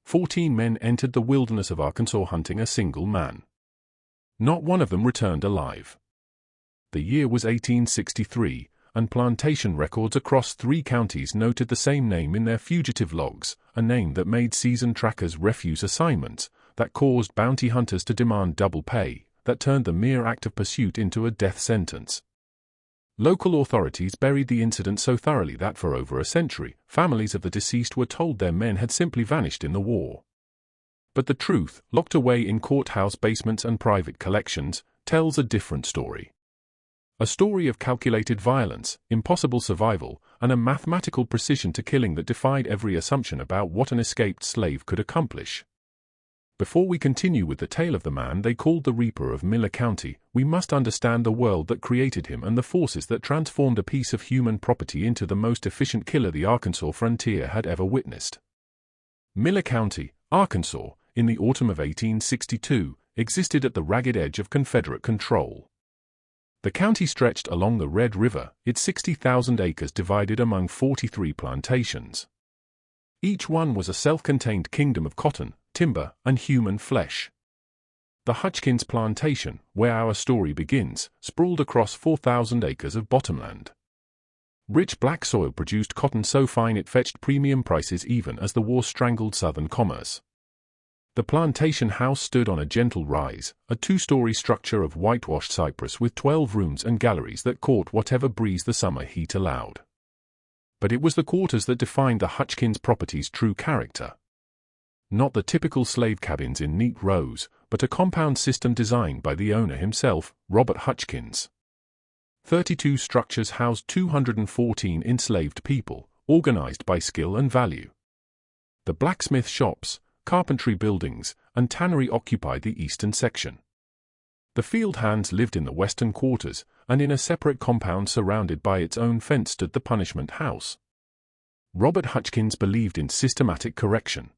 14 men entered the wilderness of Arkansas hunting a single man. Not one of them returned alive. The year was 1863, and plantation records across 3 counties noted the same name in their fugitive logs, a name that made seasoned trackers refuse assignments, that caused bounty hunters to demand double pay, that turned the mere act of pursuit into a death sentence. Local authorities buried the incident so thoroughly that for over a century, families of the deceased were told their men had simply vanished in the war. But the truth, locked away in courthouse basements and private collections, tells a different story. A story of calculated violence, impossible survival, and a mathematical precision to killing that defied every assumption about what an escaped slave could accomplish. Before we continue with the tale of the man they called the Reaper of Miller County, we must understand the world that created him and the forces that transformed a piece of human property into the most efficient killer the Arkansas frontier had ever witnessed. Miller County, Arkansas, in the autumn of 1862, existed at the ragged edge of Confederate control. The county stretched along the Red River, its 60,000 acres divided among 43 plantations. Each one was a self-contained kingdom of cotton, timber, and human flesh. The Hutchkins plantation, where our story begins, sprawled across 4,000 acres of bottomland. Rich black soil produced cotton so fine it fetched premium prices even as the war strangled southern commerce. The plantation house stood on a gentle rise, a 2-story structure of whitewashed cypress with 12 rooms and galleries that caught whatever breeze the summer heat allowed. But it was the quarters that defined the Hutchkins property's true character. Not the typical slave cabins in neat rows, but a compound system designed by the owner himself, Robert Hutchkins. 32 structures housed 214 enslaved people, organized by skill and value. The blacksmith shops, carpentry buildings, and tannery occupied the eastern section. The field hands lived in the western quarters, and in a separate compound surrounded by its own fence stood the punishment house. Robert Hutchkins believed in systematic correction.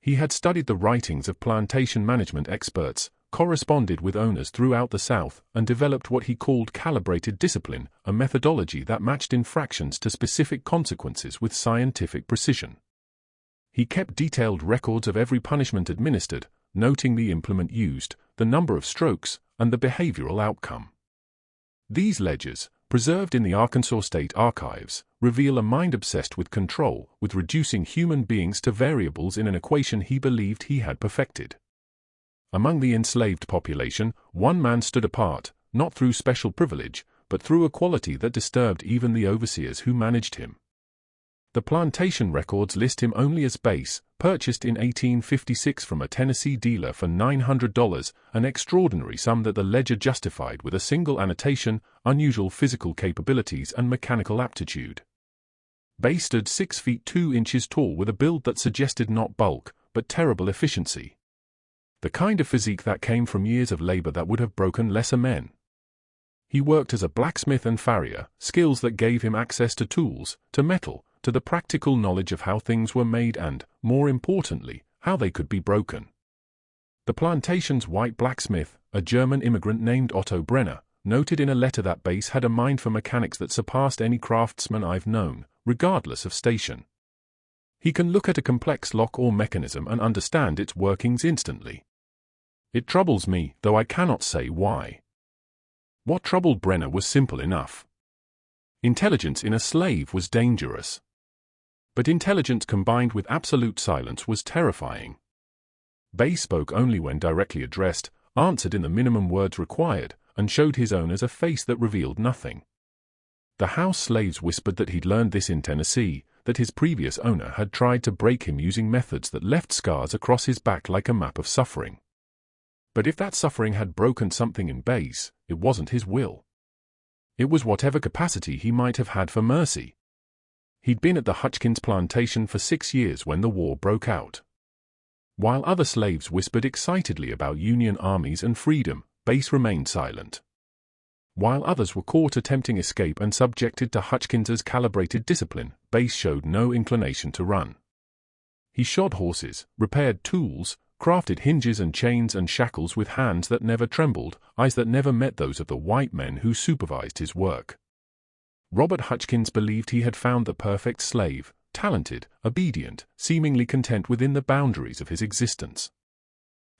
He had studied the writings of plantation management experts, corresponded with owners throughout the South, and developed what he called calibrated discipline, a methodology that matched infractions to specific consequences with scientific precision. He kept detailed records of every punishment administered, noting the implement used, the number of strokes, and the behavioral outcome. These ledgers, preserved in the Arkansas State Archives, reveal a mind obsessed with control, with reducing human beings to variables in an equation he believed he had perfected. Among the enslaved population, one man stood apart, not through special privilege, but through a quality that disturbed even the overseers who managed him. The plantation records list him only as Bass, purchased in 1856 from a Tennessee dealer for $900, an extraordinary sum that the ledger justified with a single annotation: unusual physical capabilities and mechanical aptitude. Bass stood 6 feet 2 inches tall with a build that suggested not bulk, but terrible efficiency. The kind of physique that came from years of labor that would have broken lesser men. He worked as a blacksmith and farrier, skills that gave him access to tools, to metal, to the practical knowledge of how things were made and, more importantly, how they could be broken. The plantation's white blacksmith, a German immigrant named Otto Brenner, noted in a letter that Bass had a mind for mechanics that surpassed any craftsman I've known, regardless of station. He can look at a complex lock or mechanism and understand its workings instantly. It troubles me, though I cannot say why. What troubled Brenner was simple enough. Intelligence in a slave was dangerous. But intelligence combined with absolute silence was terrifying. Bass spoke only when directly addressed, answered in the minimum words required, and showed his owners a face that revealed nothing. The house slaves whispered that he'd learned this in Tennessee, that his previous owner had tried to break him using methods that left scars across his back like a map of suffering. But if that suffering had broken something in Bass, it wasn't his will. It was whatever capacity he might have had for mercy. He'd been at the Hutchkins plantation for 6 years when the war broke out. While other slaves whispered excitedly about Union armies and freedom, Bass remained silent. While others were caught attempting escape and subjected to Hutchins's calibrated discipline, Bass showed no inclination to run. He shod horses, repaired tools, crafted hinges and chains and shackles with hands that never trembled, eyes that never met those of the white men who supervised his work. Robert Hutchkins believed he had found the perfect slave, talented, obedient, seemingly content within the boundaries of his existence.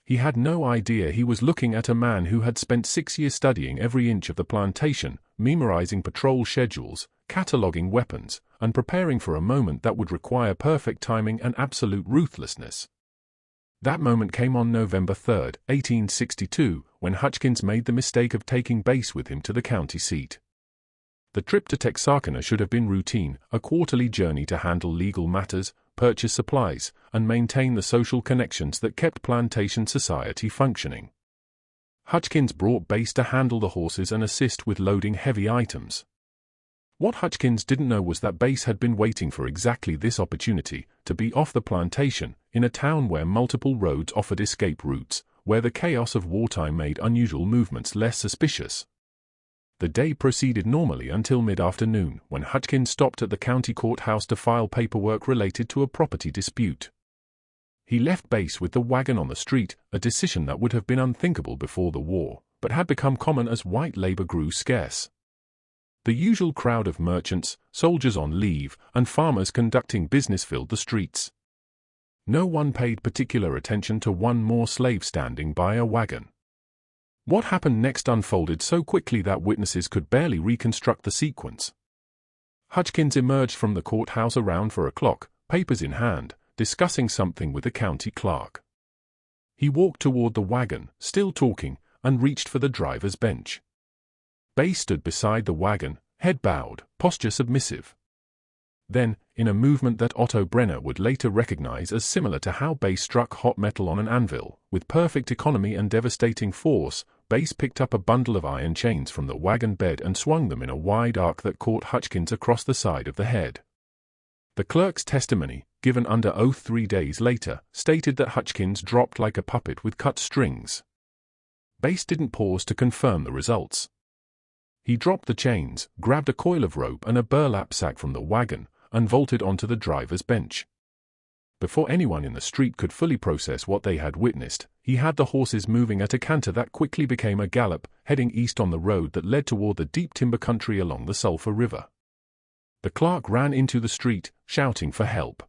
He had no idea he was looking at a man who had spent 6 years studying every inch of the plantation, memorizing patrol schedules, cataloging weapons, and preparing for a moment that would require perfect timing and absolute ruthlessness. That moment came on November 3, 1862, when Hutchins made the mistake of taking Bass with him to the county seat. The trip to Texarkana should have been routine, a quarterly journey to handle legal matters, purchase supplies, and maintain the social connections that kept plantation society functioning. Hutchins brought Bass to handle the horses and assist with loading heavy items. What Hutchins didn't know was that Bass had been waiting for exactly this opportunity, to be off the plantation, in a town where multiple roads offered escape routes, where the chaos of wartime made unusual movements less suspicious. The day proceeded normally until mid-afternoon, when Hutchins stopped at the county courthouse to file paperwork related to a property dispute. He left Bass with the wagon on the street, a decision that would have been unthinkable before the war, but had become common as white labor grew scarce. The usual crowd of merchants, soldiers on leave, and farmers conducting business filled the streets. No one paid particular attention to one more slave standing by a wagon. What happened next unfolded so quickly that witnesses could barely reconstruct the sequence. Hutchins emerged from the courthouse around 4 o'clock, papers in hand, discussing something with the county clerk. He walked toward the wagon, still talking, and reached for the driver's bench. Bass stood beside the wagon, head bowed, posture submissive. Then, in a movement that Otto Brenner would later recognize as similar to how Bass struck hot metal on an anvil, with perfect economy and devastating force, Bass picked up a bundle of iron chains from the wagon bed and swung them in a wide arc that caught Hutchins across the side of the head. The clerk's testimony, given under oath 3 days later, stated that Hutchins dropped like a puppet with cut strings. Bass didn't pause to confirm the results. He dropped the chains, grabbed a coil of rope and a burlap sack from the wagon, and vaulted onto the driver's bench. Before anyone in the street could fully process what they had witnessed, he had the horses moving at a canter that quickly became a gallop, heading east on the road that led toward the deep timber country along the Sulphur River. The clerk ran into the street, shouting for help.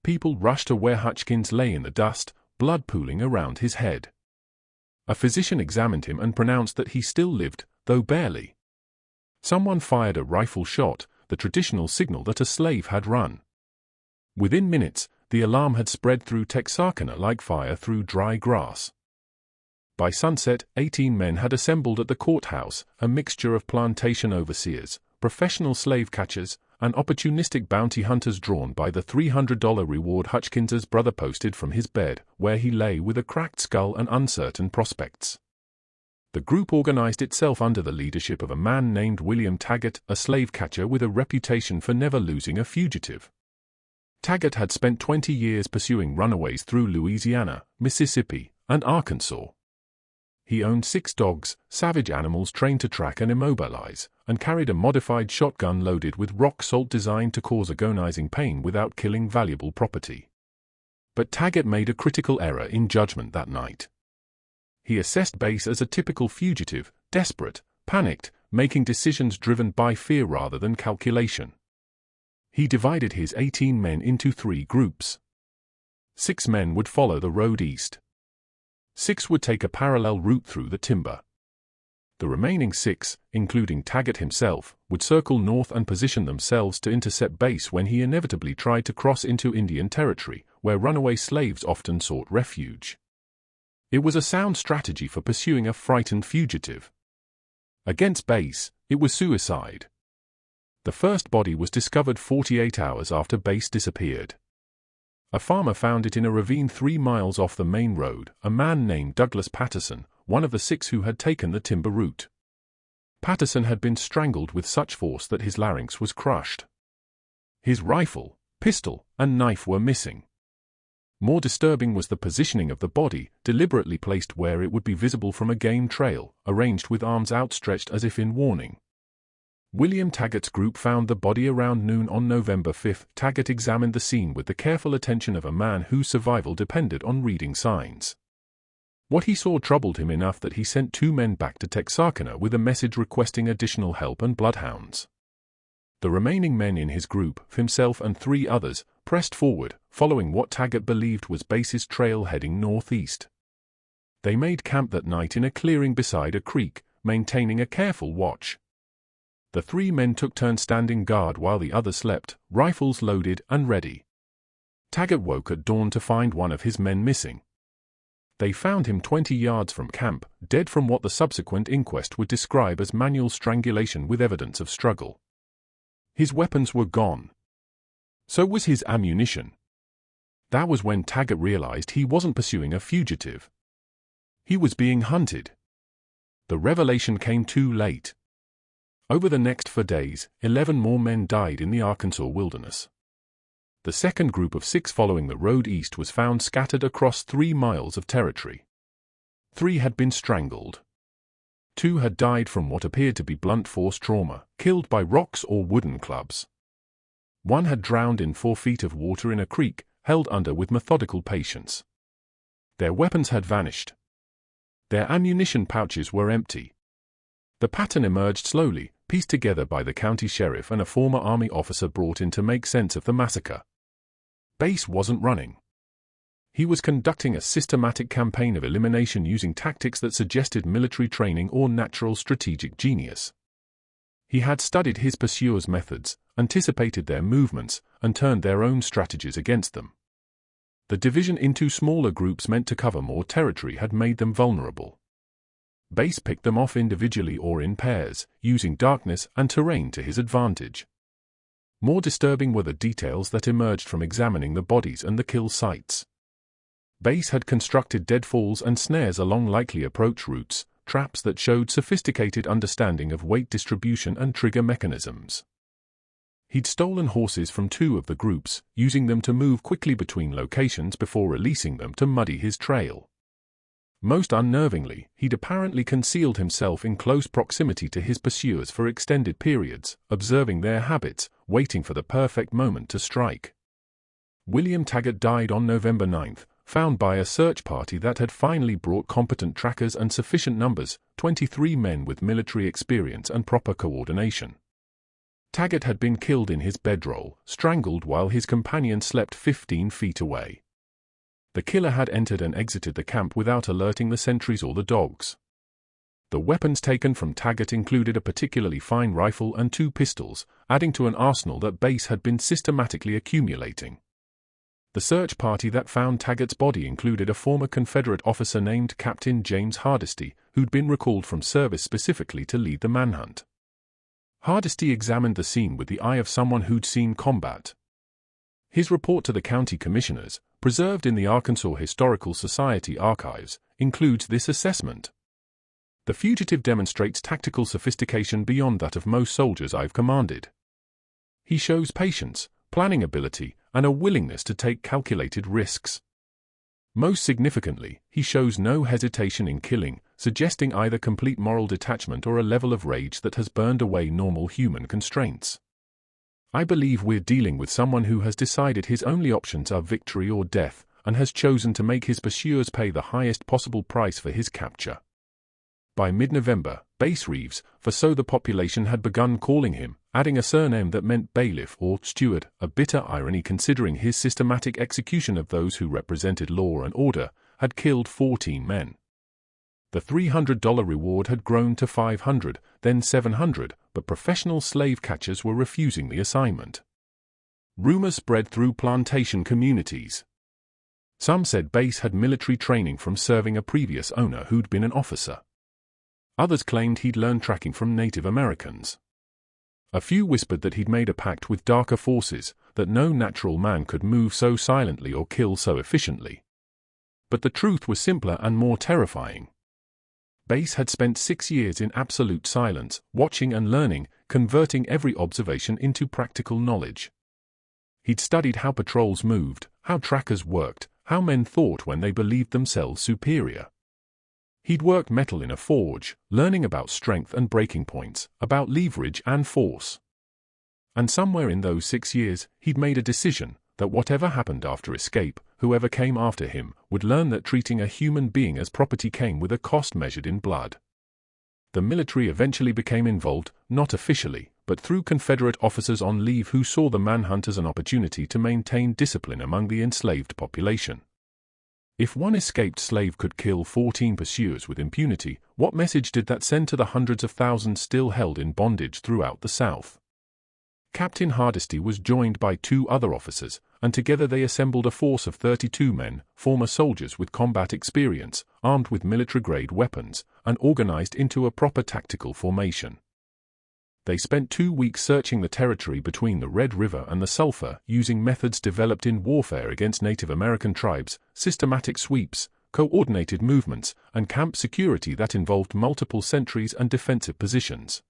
People rushed to where Hutchins lay in the dust, blood pooling around his head. A physician examined him and pronounced that he still lived, though barely. Someone fired a rifle shot, the traditional signal that a slave had run. Within minutes, the alarm had spread through Texarkana like fire through dry grass. By sunset, 18 men had assembled at the courthouse, a mixture of plantation overseers, professional slave catchers, and opportunistic bounty hunters drawn by the $300 reward Hutchins's brother posted from his bed, where he lay with a cracked skull and uncertain prospects. The group organized itself under the leadership of a man named William Taggart, a slave catcher with a reputation for never losing a fugitive. Taggart had spent 20 years pursuing runaways through Louisiana, Mississippi, and Arkansas. He owned 6 dogs, savage animals trained to track and immobilize, and carried a modified shotgun loaded with rock salt designed to cause agonizing pain without killing valuable property. But Taggart made a critical error in judgment that night. He assessed Bass as a typical fugitive, desperate, panicked, making decisions driven by fear rather than calculation. He divided his 18 men into 3 groups. 6 men would follow the road east. 6 would take a parallel route through the timber. The remaining 6, including Taggart himself, would circle north and position themselves to intercept Bass when he inevitably tried to cross into Indian territory, where runaway slaves often sought refuge. It was a sound strategy for pursuing a frightened fugitive. Against Bass, it was suicide. The first body was discovered 48 hours after Bass disappeared. A farmer found it in a ravine 3 miles off the main road, a man named Douglas Patterson, one of the 6 who had taken the timber route. Patterson had been strangled with such force that his larynx was crushed. His rifle, pistol, and knife were missing. More disturbing was the positioning of the body, deliberately placed where it would be visible from a game trail, arranged with arms outstretched as if in warning. William Taggart's group found the body around noon on November 5. Taggart examined the scene with the careful attention of a man whose survival depended on reading signs. What he saw troubled him enough that he sent 2 men back to Texarkana with a message requesting additional help and bloodhounds. The remaining men in his group, himself and 3 others, pressed forward, following what Taggart believed was Bass's trail heading northeast. They made camp that night in a clearing beside a creek, maintaining a careful watch. The 3 men took turns standing guard while the others slept, rifles loaded and ready. Taggart woke at dawn to find one of his men missing. They found him 20 yards from camp, dead from what the subsequent inquest would describe as manual strangulation with evidence of struggle. His weapons were gone. So was his ammunition. That was when Taggart realized he wasn't pursuing a fugitive. He was being hunted. The revelation came too late. Over the next 4 days, 11 more men died in the Arkansas wilderness. The second group of 6 following the road east was found scattered across 3 miles of territory. 3 had been strangled. 2 had died from what appeared to be blunt force trauma, killed by rocks or wooden clubs. 1 had drowned in 4 feet of water in a creek, held under with methodical patience. Their weapons had vanished. Their ammunition pouches were empty. The pattern emerged slowly, pieced together by the county sheriff and a former Army officer brought in to make sense of the massacre. Bass wasn't running. He was conducting a systematic campaign of elimination using tactics that suggested military training or natural strategic genius. He had studied his pursuers' methods, anticipated their movements, and turned their own strategies against them. The division into smaller groups meant to cover more territory had made them vulnerable. Bass picked them off individually or in pairs, using darkness and terrain to his advantage. More disturbing were the details that emerged from examining the bodies and the kill sites. Bass had constructed deadfalls and snares along likely approach routes, traps that showed sophisticated understanding of weight distribution and trigger mechanisms. He'd stolen horses from 2 of the groups, using them to move quickly between locations before releasing them to muddy his trail. Most unnervingly, he'd apparently concealed himself in close proximity to his pursuers for extended periods, observing their habits, waiting for the perfect moment to strike. William Taggart died on November 9, found by a search party that had finally brought competent trackers and sufficient numbers, 23 men with military experience and proper coordination. Taggart had been killed in his bedroll, strangled while his companion slept 15 feet away. The killer had entered and exited the camp without alerting the sentries or the dogs. The weapons taken from Taggart included a particularly fine rifle and 2 pistols, adding to an arsenal that Bass had been systematically accumulating. The search party that found Taggart's body included a former Confederate officer named Captain James Hardesty, who'd been recalled from service specifically to lead the manhunt. Hardesty examined the scene with the eye of someone who'd seen combat. His report to the county commissioners, preserved in the Arkansas Historical Society archives, includes this assessment. The fugitive demonstrates tactical sophistication beyond that of most soldiers I've commanded. He shows patience, planning ability, and a willingness to take calculated risks. Most significantly, he shows no hesitation in killing, suggesting either complete moral detachment or a level of rage that has burned away normal human constraints. I believe we're dealing with someone who has decided his only options are victory or death, and has chosen to make his pursuers pay the highest possible price for his capture. By mid-November, Bass Reeves, for so the population had begun calling him, adding a surname that meant bailiff or steward, a bitter irony considering his systematic execution of those who represented law and order, had killed 14 men. The $300 reward had grown to $500, then $700, but professional slave catchers were refusing the assignment. Rumors spread through plantation communities. Some said Bass had military training from serving a previous owner who'd been an officer. Others claimed he'd learned tracking from Native Americans. A few whispered that he'd made a pact with darker forces, that no natural man could move so silently or kill so efficiently. But the truth was simpler and more terrifying. Bass had spent 6 years in absolute silence, watching and learning, converting every observation into practical knowledge. He'd studied how patrols moved, how trackers worked, how men thought when they believed themselves superior. He'd worked metal in a forge, learning about strength and breaking points, about leverage and force. And somewhere in those 6 years, he'd made a decision that whatever happened after escape, whoever came after him would learn that treating a human being as property came with a cost measured in blood. The military eventually became involved, not officially, but through Confederate officers on leave who saw the manhunt as an opportunity to maintain discipline among the enslaved population. If one escaped slave could kill 14 pursuers with impunity, what message did that send to the hundreds of thousands still held in bondage throughout the South? Captain Hardesty was joined by 2 other officers, and together they assembled a force of 32 men, former soldiers with combat experience, armed with military-grade weapons, and organized into a proper tactical formation. They spent 2 weeks searching the territory between the Red River and the Sulphur, using methods developed in warfare against Native American tribes, systematic sweeps, coordinated movements, and camp security that involved multiple sentries and defensive positions.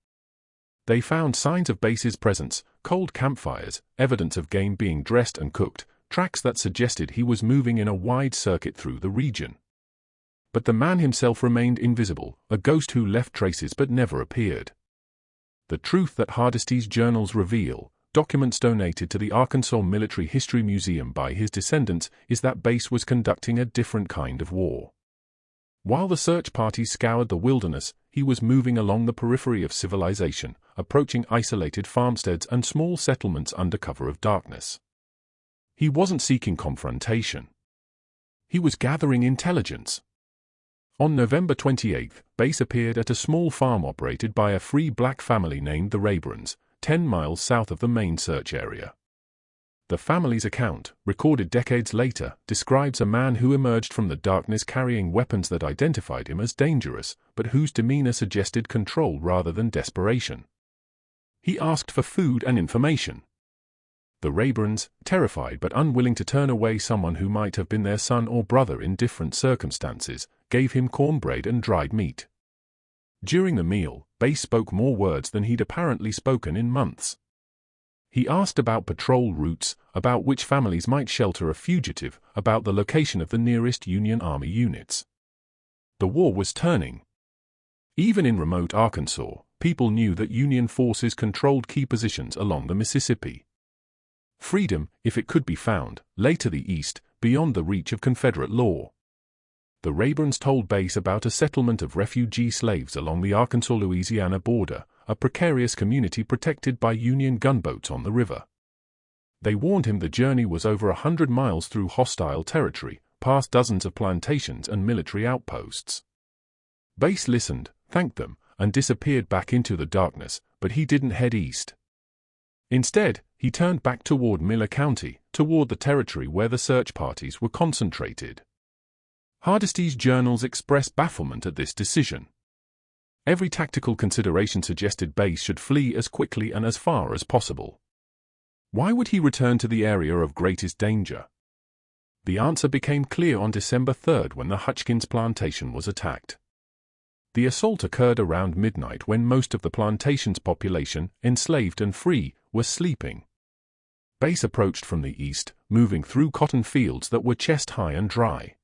They found signs of Bass's presence, cold campfires, evidence of game being dressed and cooked, tracks that suggested he was moving in a wide circuit through the region. But the man himself remained invisible, a ghost who left traces but never appeared. The truth that Hardesty's journals reveal, documents donated to the Arkansas Military History Museum by his descendants, is that Bass was conducting a different kind of war. While the search parties scoured the wilderness, he was moving along the periphery of civilization, approaching isolated farmsteads and small settlements under cover of darkness. He wasn't seeking confrontation. He was gathering intelligence. On November 28, Bass appeared at a small farm operated by a free black family named the Raeburns, 10 miles south of the main search area. The family's account, recorded decades later, describes a man who emerged from the darkness carrying weapons that identified him as dangerous, but whose demeanor suggested control rather than desperation. He asked for food and information. The Raeburns, terrified but unwilling to turn away someone who might have been their son or brother in different circumstances, gave him cornbread and dried meat. During the meal, Bass spoke more words than he'd apparently spoken in months. He asked about patrol routes, about which families might shelter a fugitive, about the location of the nearest Union Army units. The war was turning. Even in remote Arkansas, people knew that Union forces controlled key positions along the Mississippi. Freedom, if it could be found, lay to the east, beyond the reach of Confederate law. The Raeburns told Bass about a settlement of refugee slaves along the Arkansas-Louisiana border, a precarious community protected by Union gunboats on the river. They warned him the journey was over 100 miles through hostile territory, past dozens of plantations and military outposts. Bass listened, thanked them, and disappeared back into the darkness, but he didn't head east. Instead, he turned back toward Miller County, toward the territory where the search parties were concentrated. Hardesty's journals express bafflement at this decision. Every tactical consideration suggested Bass should flee as quickly and as far as possible. Why would he return to the area of greatest danger? The answer became clear on December 3 when the Hutchins plantation was attacked. The assault occurred around midnight when most of the plantation's population, enslaved and free, were sleeping. Bass approached from the east, moving through cotton fields that were chest-high and dry.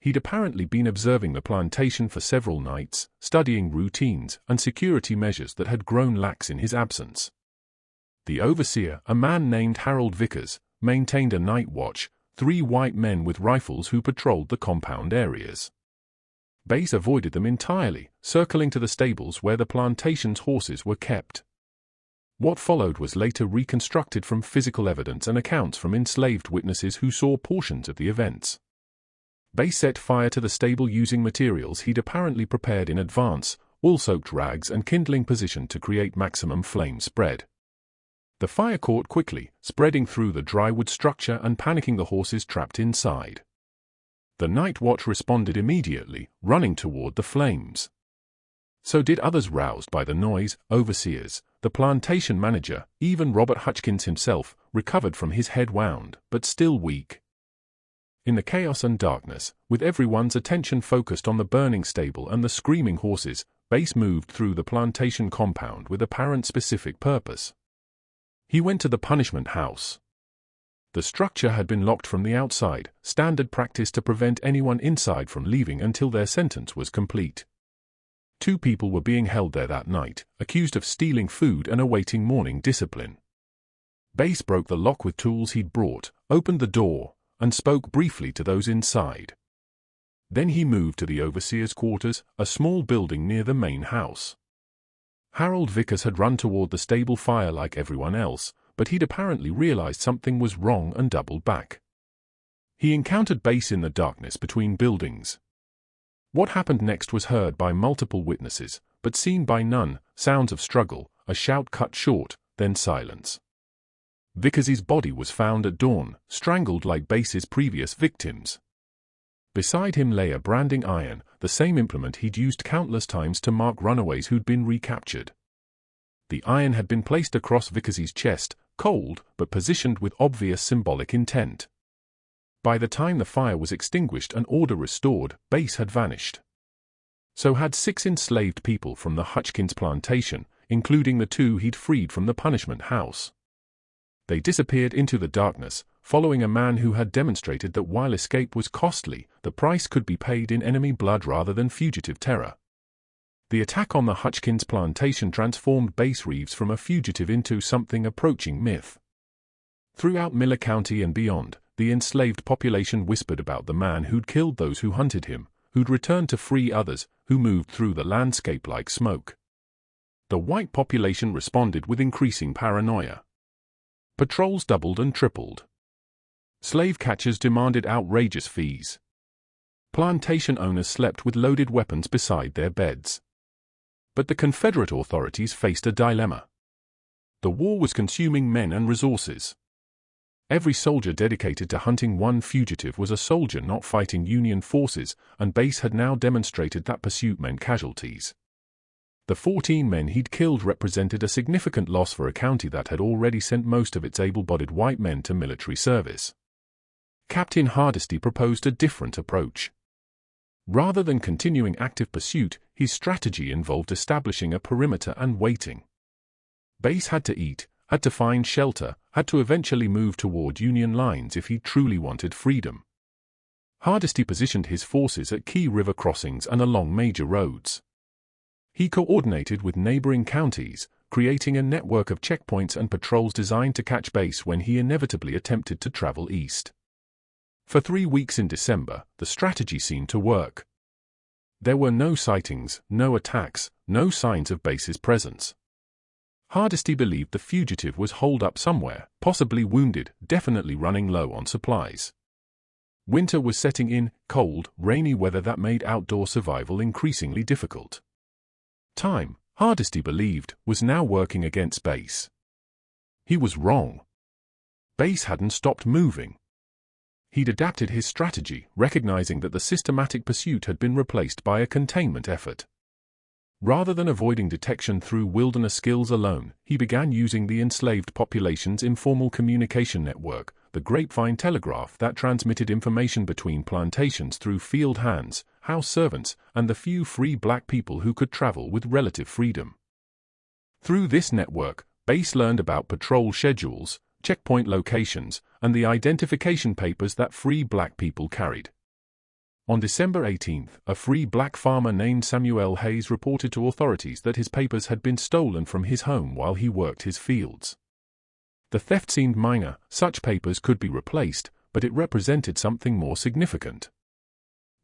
He'd apparently been observing the plantation for several nights, studying routines and security measures that had grown lax in his absence. The overseer, a man named Harold Vickers, maintained a night watch, 3 white men with rifles who patrolled the compound areas. Bass avoided them entirely, circling to the stables where the plantation's horses were kept. What followed was later reconstructed from physical evidence and accounts from enslaved witnesses who saw portions of the events. Bass set fire to the stable using materials he'd apparently prepared in advance, wool-soaked rags and kindling position to create maximum flame spread. The fire caught quickly, spreading through the dry wood structure and panicking the horses trapped inside. The night watch responded immediately, running toward the flames. So did others roused by the noise. Overseers, the plantation manager, even Robert Hutchins himself, recovered from his head wound, but still weak. In the chaos and darkness, with everyone's attention focused on the burning stable and the screaming horses, Bass moved through the plantation compound with apparent specific purpose. He went to the punishment house. The structure had been locked from the outside, standard practice to prevent anyone inside from leaving until their sentence was complete. 2 people were being held there that night, accused of stealing food and awaiting morning discipline. Bass broke the lock with tools he'd brought, opened the door, and spoke briefly to those inside. Then he moved to the overseer's quarters, a small building near the main house. Harold Vickers had run toward the stable fire like everyone else, but he'd apparently realized something was wrong and doubled back. He encountered Bass in the darkness between buildings. What happened next was heard by multiple witnesses, but seen by none. Sounds of struggle, a shout cut short, then silence. Vickers's body was found at dawn, strangled like Bass's previous victims. Beside him lay a branding iron, the same implement he'd used countless times to mark runaways who'd been recaptured. The iron had been placed across Vickers's chest, cold, but positioned with obvious symbolic intent. By the time the fire was extinguished and order restored, Bass had vanished. So had 6 enslaved people from the Hutchins plantation, including the 2 he'd freed from the punishment house. They disappeared into the darkness, following a man who had demonstrated that while escape was costly, the price could be paid in enemy blood rather than fugitive terror. The attack on the Hutchins plantation transformed Bass Reeves from a fugitive into something approaching myth. Throughout Miller County and beyond, the enslaved population whispered about the man who'd killed those who hunted him, who'd returned to free others, who moved through the landscape like smoke. The white population responded with increasing paranoia. Patrols doubled and tripled. Slave catchers demanded outrageous fees. Plantation owners slept with loaded weapons beside their beds. But the Confederate authorities faced a dilemma. The war was consuming men and resources. Every soldier dedicated to hunting one fugitive was a soldier not fighting Union forces, and Bass had now demonstrated that pursuit meant casualties. The 14 men he'd killed represented a significant loss for a county that had already sent most of its able-bodied white men to military service. Captain Hardesty proposed a different approach. Rather than continuing active pursuit, his strategy involved establishing a perimeter and waiting. Bass had to eat, had to find shelter, had to eventually move toward Union lines if he truly wanted freedom. Hardesty positioned his forces at key river crossings and along major roads. He coordinated with neighboring counties, creating a network of checkpoints and patrols designed to catch Bass when he inevitably attempted to travel east. For 3 weeks in December, the strategy seemed to work. There were no sightings, no attacks, no signs of Bass's presence. Hardesty believed the fugitive was holed up somewhere, possibly wounded, definitely running low on supplies. Winter was setting in, cold, rainy weather that made outdoor survival increasingly difficult. Time, Hardesty believed, was now working against Bass. He was wrong. Bass hadn't stopped moving. He'd adapted his strategy, recognizing that the systematic pursuit had been replaced by a containment effort. Rather than avoiding detection through wilderness skills alone, he began using the enslaved population's informal communication network, the grapevine telegraph that transmitted information between plantations through field hands, house servants, and the few free black people who could travel with relative freedom. Through this network, Bass learned about patrol schedules, checkpoint locations, and the identification papers that free black people carried. On December 18, a free black farmer named Samuel Hayes reported to authorities that his papers had been stolen from his home while he worked his fields. The theft seemed minor, such papers could be replaced, but it represented something more significant.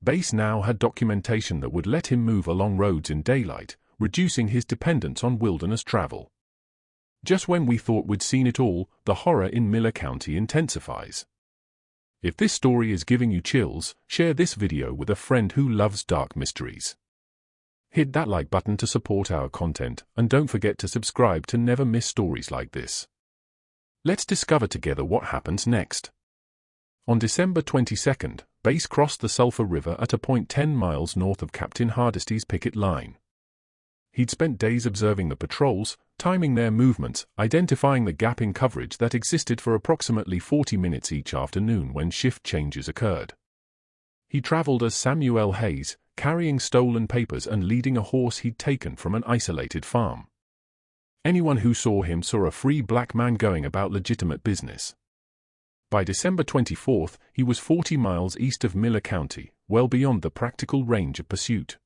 Bass now had documentation that would let him move along roads in daylight, reducing his dependence on wilderness travel. Just when we thought we'd seen it all, the horror in Miller County intensifies. If this story is giving you chills, share this video with a friend who loves dark mysteries. Hit that like button to support our content, and don't forget to subscribe to never miss stories like this. Let's discover together what happens next. On December 22, Bass crossed the Sulphur River at a point 10 miles north of Captain Hardesty's picket line. He'd spent days observing the patrols, timing their movements, identifying the gap in coverage that existed for approximately 40 minutes each afternoon when shift changes occurred. He traveled as Samuel Hayes, carrying stolen papers and leading a horse he'd taken from an isolated farm. Anyone who saw him saw a free black man going about legitimate business. By December 24, he was 40 miles east of Miller County, well beyond the practical range of pursuit.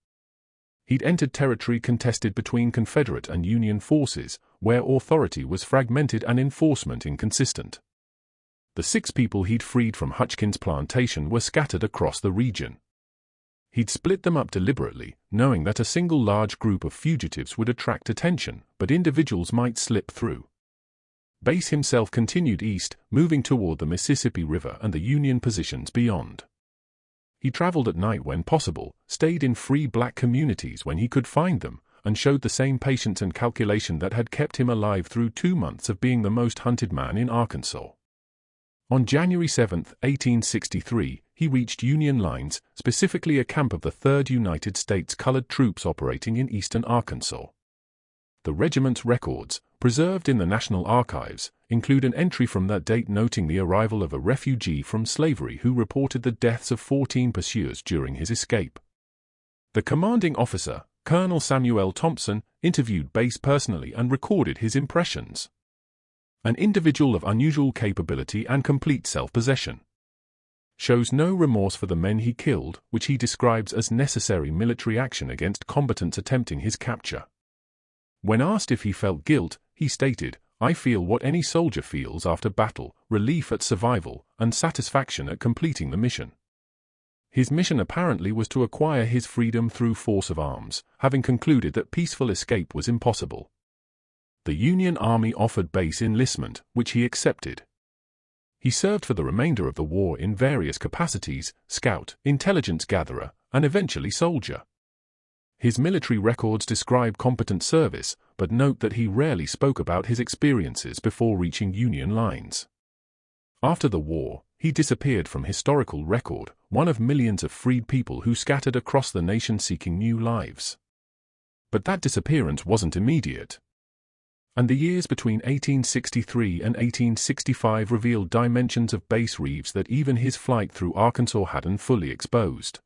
He'd entered territory contested between Confederate and Union forces, where authority was fragmented and enforcement inconsistent. The 6 people he'd freed from Hutchins plantation were scattered across the region. He'd split them up deliberately, knowing that a single large group of fugitives would attract attention, but individuals might slip through. Bass himself continued east, moving toward the Mississippi River and the Union positions beyond. He traveled at night when possible, stayed in free black communities when he could find them, and showed the same patience and calculation that had kept him alive through 2 months of being the most hunted man in Arkansas. On January 7, 1863, he reached Union lines, specifically a camp of the 3rd United States Colored Troops operating in eastern Arkansas. The regiment's records, preserved in the National Archives, include an entry from that date noting the arrival of a refugee from slavery who reported the deaths of 14 pursuers during his escape. The commanding officer, Colonel Samuel Thompson, interviewed Bass personally and recorded his impressions. An individual of unusual capability and complete self-possession. Shows no remorse for the men he killed, which he describes as necessary military action against combatants attempting his capture. When asked if he felt guilt, he stated, "I feel what any soldier feels after battle, relief at survival, and satisfaction at completing the mission." His mission apparently was to acquire his freedom through force of arms, having concluded that peaceful escape was impossible. The Union Army offered Bass enlistment, which he accepted. He served for the remainder of the war in various capacities: scout, intelligence gatherer, and eventually soldier. His military records describe competent service, but note that he rarely spoke about his experiences before reaching Union lines. After the war, he disappeared from historical record, one of millions of freed people who scattered across the nation seeking new lives. But that disappearance wasn't immediate. And the years between 1863 and 1865 revealed dimensions of Bass Reeves that even his flight through Arkansas hadn't fully exposed.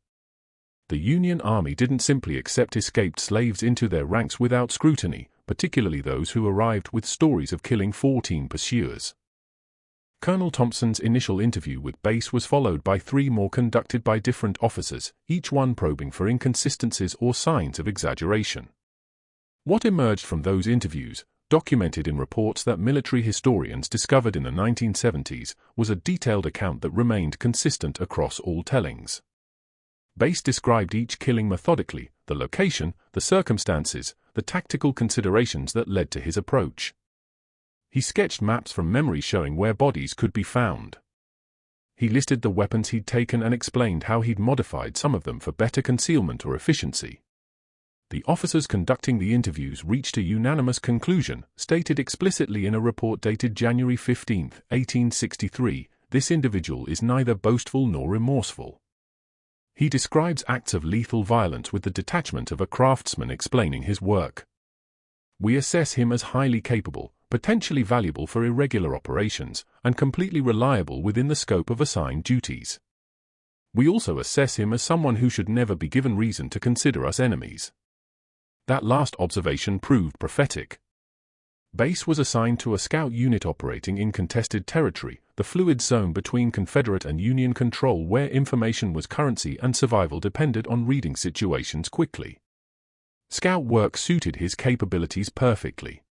The Union Army didn't simply accept escaped slaves into their ranks without scrutiny, particularly those who arrived with stories of killing 14 pursuers. Colonel Thompson's initial interview with Bass was followed by 3 more conducted by different officers, each one probing for inconsistencies or signs of exaggeration. What emerged from those interviews, documented in reports that military historians discovered in the 1970s, was a detailed account that remained consistent across all tellings. Bass described each killing methodically, the location, the circumstances, the tactical considerations that led to his approach. He sketched maps from memory showing where bodies could be found. He listed the weapons he'd taken and explained how he'd modified some of them for better concealment or efficiency. The officers conducting the interviews reached a unanimous conclusion, stated explicitly in a report dated January 15, 1863, "This individual is neither boastful nor remorseful." He describes acts of lethal violence with the detachment of a craftsman explaining his work. "We assess him as highly capable, potentially valuable for irregular operations, and completely reliable within the scope of assigned duties. We also assess him as someone who should never be given reason to consider us enemies." That last observation proved prophetic. Bass was assigned to a scout unit operating in contested territory, the fluid zone between Confederate and Union control where information was currency and survival depended on reading situations quickly. Scout work suited his capabilities perfectly.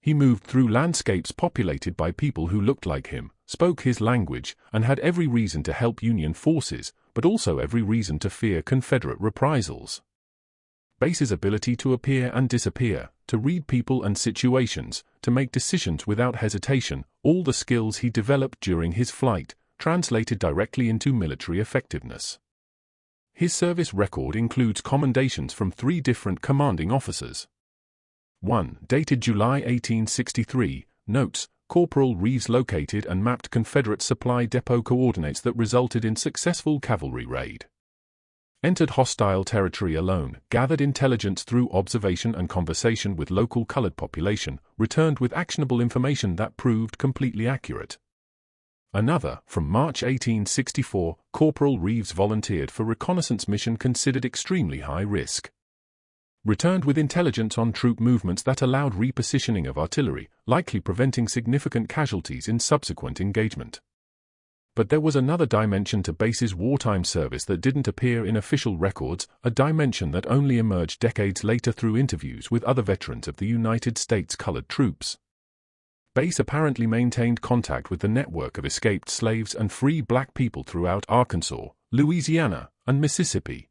He moved through landscapes populated by people who looked like him, spoke his language, and had every reason to help Union forces, but also every reason to fear Confederate reprisals. Bass's ability to appear and disappear, to read people and situations, to make decisions without hesitation, all the skills he developed during his flight, translated directly into military effectiveness. His service record includes commendations from 3 different commanding officers. 1, dated July 1863, notes, Corporal Reeves located and mapped Confederate supply depot coordinates that resulted in successful cavalry raid. Entered hostile territory alone, gathered intelligence through observation and conversation with local colored population, returned with actionable information that proved completely accurate. Another, from March 1864, Corporal Reeves volunteered for reconnaissance mission considered extremely high risk. Returned with intelligence on troop movements that allowed repositioning of artillery, likely preventing significant casualties in subsequent engagement. But there was another dimension to Bass's wartime service that didn't appear in official records, a dimension that only emerged decades later through interviews with other veterans of the United States Colored Troops. Bass apparently maintained contact with the network of escaped slaves and free black people throughout Arkansas, Louisiana, and Mississippi.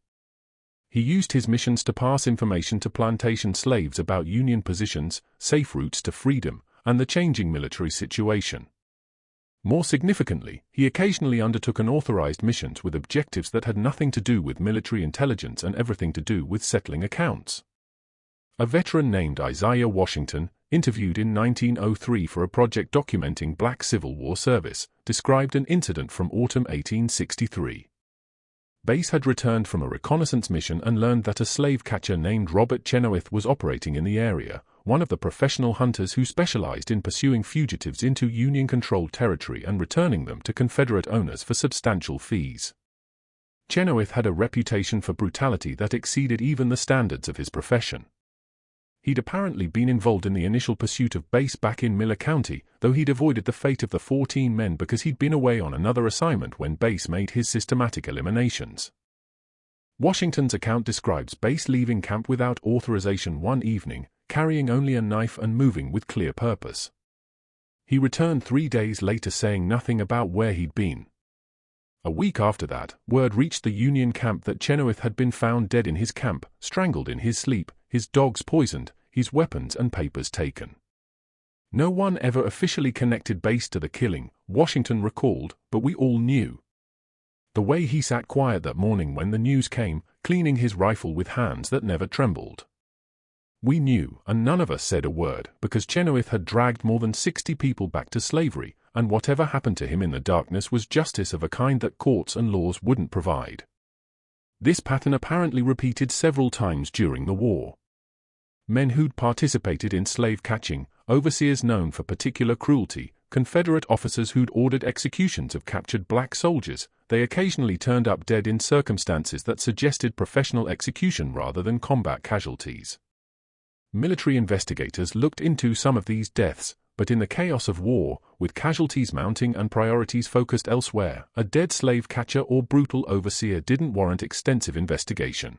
He used his missions to pass information to plantation slaves about Union positions, safe routes to freedom, and the changing military situation. More significantly, he occasionally undertook unauthorized missions with objectives that had nothing to do with military intelligence and everything to do with settling accounts. A veteran named Isaiah Washington, interviewed in 1903 for a project documenting Black Civil War service, described an incident from autumn 1863. Bass had returned from a reconnaissance mission and learned that a slave catcher named Robert Chenoweth was operating in the area, one of the professional hunters who specialized in pursuing fugitives into Union-controlled territory and returning them to Confederate owners for substantial fees. Chenoweth had a reputation for brutality that exceeded even the standards of his profession. He'd apparently been involved in the initial pursuit of Bass back in Miller County, though he'd avoided the fate of the 14 men because he'd been away on another assignment when Bass made his systematic eliminations. Washington's account describes Bass leaving camp without authorization one evening, carrying only a knife and moving with clear purpose. He returned 3 days later saying nothing about where he'd been. A week after that, word reached the Union camp that Chenoweth had been found dead in his camp, strangled in his sleep, his dogs poisoned, his weapons and papers taken. No one ever officially connected Bass to the killing, Washington recalled, but we all knew. The way he sat quiet that morning when the news came, cleaning his rifle with hands that never trembled. We knew, and none of us said a word, because Chenoweth had dragged more than 60 people back to slavery, and whatever happened to him in the darkness was justice of a kind that courts and laws wouldn't provide. This pattern apparently repeated several times during the war. Men who'd participated in slave catching, overseers known for particular cruelty, Confederate officers who'd ordered executions of captured black soldiers, they occasionally turned up dead in circumstances that suggested professional execution rather than combat casualties. Military investigators looked into some of these deaths, but in the chaos of war, with casualties mounting and priorities focused elsewhere, a dead slave catcher or brutal overseer didn't warrant extensive investigation.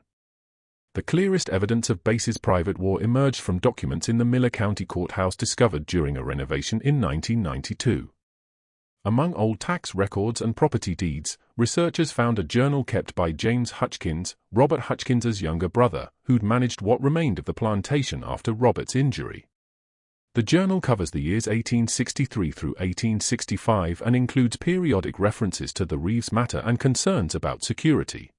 The clearest evidence of Bass's private war emerged from documents in the Miller County Courthouse discovered during a renovation in 1992. Among old tax records and property deeds, researchers found a journal kept by James Hutchins, Robert Hutchins's younger brother, who'd managed what remained of the plantation after Robert's injury. The journal covers the years 1863 through 1865 and includes periodic references to the Reeves matter and concerns about security.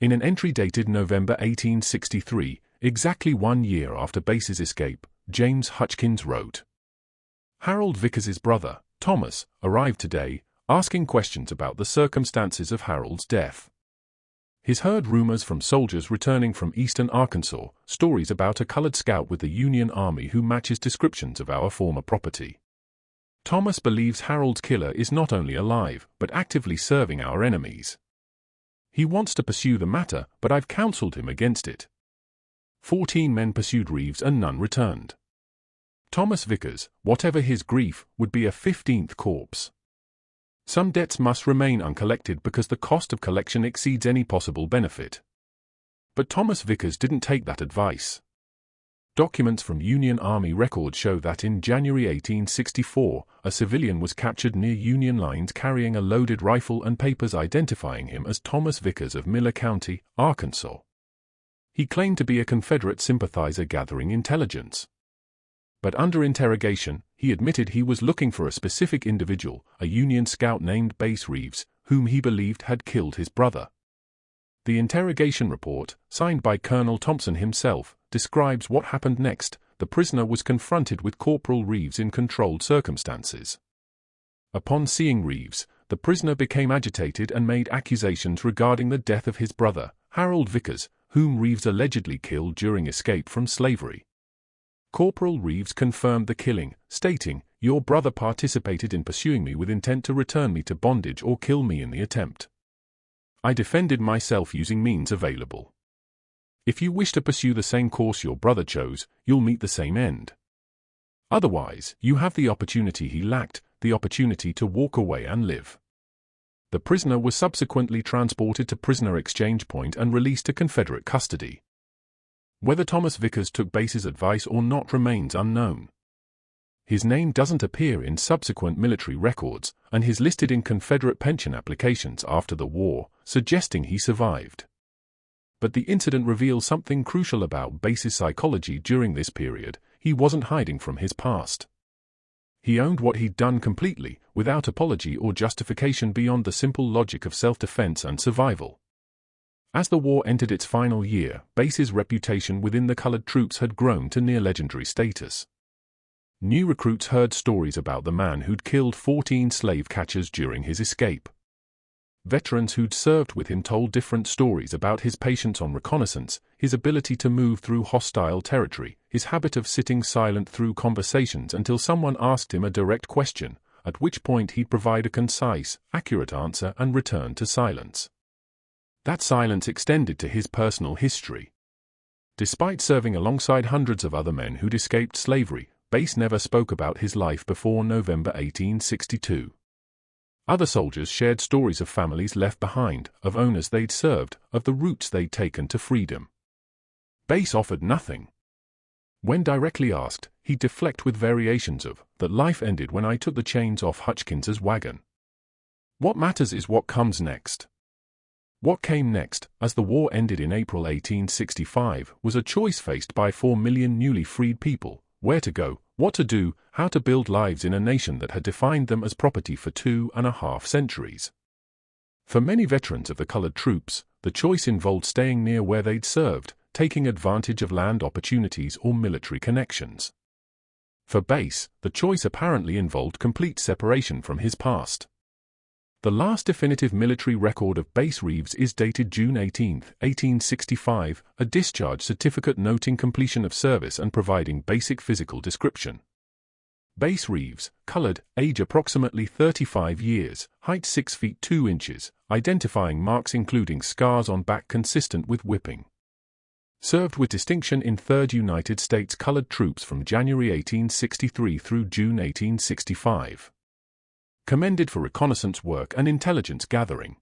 In an entry dated November 1863, exactly 1 year after Bass's escape, James Hutchins wrote, "Harold Vickers's brother, Thomas, arrived today, asking questions about the circumstances of Harold's death. He's heard rumors from soldiers returning from eastern Arkansas, stories about a colored scout with the Union Army who matches descriptions of our former property. Thomas believes Harold's killer is not only alive, but actively serving our enemies. He wants to pursue the matter, but I've counseled him against it." 14 men pursued Reeves and none returned. Thomas Vickers, whatever his grief, would be a 15th corpse. Some debts must remain uncollected because the cost of collection exceeds any possible benefit. But Thomas Vickers didn't take that advice. Documents from Union Army records show that in January 1864, a civilian was captured near Union lines carrying a loaded rifle and papers identifying him as Thomas Vickers of Miller County, Arkansas. He claimed to be a Confederate sympathizer gathering intelligence. But under interrogation, he admitted he was looking for a specific individual, a Union scout named Bass Reeves, whom he believed had killed his brother. The interrogation report, signed by Colonel Thompson himself, describes what happened next. The prisoner was confronted with Corporal Reeves in controlled circumstances. Upon seeing Reeves, the prisoner became agitated and made accusations regarding the death of his brother, Harold Vickers, whom Reeves allegedly killed during escape from slavery. Corporal Reeves confirmed the killing, stating, "Your brother participated in pursuing me with intent to return me to bondage or kill me in the attempt. I defended myself using means available. If you wish to pursue the same course your brother chose, you'll meet the same end. Otherwise, you have the opportunity he lacked, the opportunity to walk away and live." The prisoner was subsequently transported to Prisoner Exchange Point and released to Confederate custody. Whether Thomas Vickers took Bass's advice or not remains unknown. His name doesn't appear in subsequent military records, and he's listed in Confederate pension applications after the war, suggesting he survived. But the incident reveals something crucial about Bass's psychology during this period. He wasn't hiding from his past. He owned what he'd done completely, without apology or justification beyond the simple logic of self-defense and survival. As the war entered its final year, Bass's reputation within the colored troops had grown to near-legendary status. New recruits heard stories about the man who'd killed 14 slave catchers during his escape. Veterans who'd served with him told different stories about his patience on reconnaissance, his ability to move through hostile territory, his habit of sitting silent through conversations until someone asked him a direct question, at which point he'd provide a concise, accurate answer and return to silence. That silence extended to his personal history. Despite serving alongside hundreds of other men who'd escaped slavery, Bass never spoke about his life before November 1862. Other soldiers shared stories of families left behind, of owners they'd served, of the routes they'd taken to freedom. Bass offered nothing. When directly asked, he'd deflect with variations of, "That life ended when I took the chains off Hutchins's wagon. What matters is what comes next." What came next, as the war ended in April 1865, was a choice faced by 4 million newly freed people: where to go, what to do, how to build lives in a nation that had defined them as property for 2.5 centuries. For many veterans of the colored troops, the choice involved staying near where they'd served, taking advantage of land opportunities or military connections. For Bass, the choice apparently involved complete separation from his past. The last definitive military record of Bass Reeves is dated June 18, 1865, a discharge certificate noting completion of service and providing basic physical description. Bass Reeves, colored, age approximately 35 years, height 6 feet 2 inches, identifying marks including scars on back consistent with whipping. Served with distinction in 3rd United States Colored Troops from January 1863 through June 1865. Commended for reconnaissance work and intelligence gathering.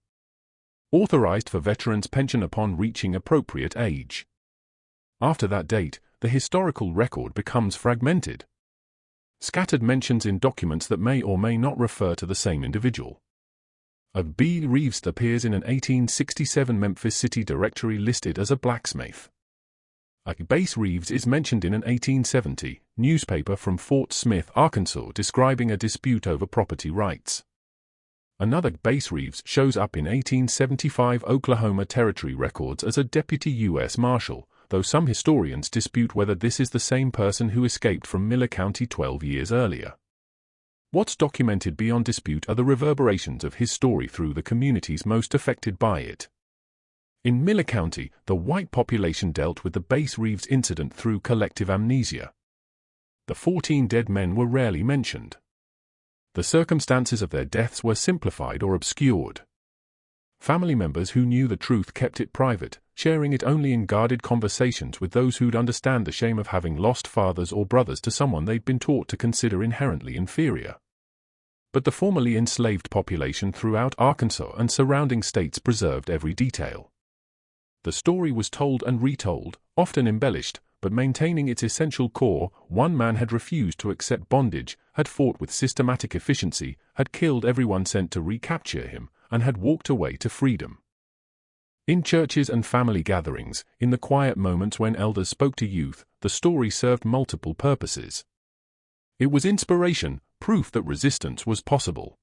Authorized for veterans' pension upon reaching appropriate age. After that date, the historical record becomes fragmented. Scattered mentions in documents that may or may not refer to the same individual. A B. Reeves appears in an 1867 Memphis City directory listed as a blacksmith. A Bass Reeves is mentioned in an 1870 newspaper from Fort Smith, Arkansas, describing a dispute over property rights. Another Bass Reeves shows up in 1875 Oklahoma Territory records as a deputy U.S. Marshal, though some historians dispute whether this is the same person who escaped from Miller County 12 years earlier. What's documented beyond dispute are the reverberations of his story through the communities most affected by it. In Miller County, the white population dealt with the Bass Reeves incident through collective amnesia. The 14 dead men were rarely mentioned. The circumstances of their deaths were simplified or obscured. Family members who knew the truth kept it private, sharing it only in guarded conversations with those who'd understand the shame of having lost fathers or brothers to someone they'd been taught to consider inherently inferior. But the formerly enslaved population throughout Arkansas and surrounding states preserved every detail. The story was told and retold, often embellished, but maintaining its essential core. One man had refused to accept bondage, had fought with systematic efficiency, had killed everyone sent to recapture him, and had walked away to freedom. In churches and family gatherings, in the quiet moments when elders spoke to youth, the story served multiple purposes. It was inspiration, proof that resistance was possible.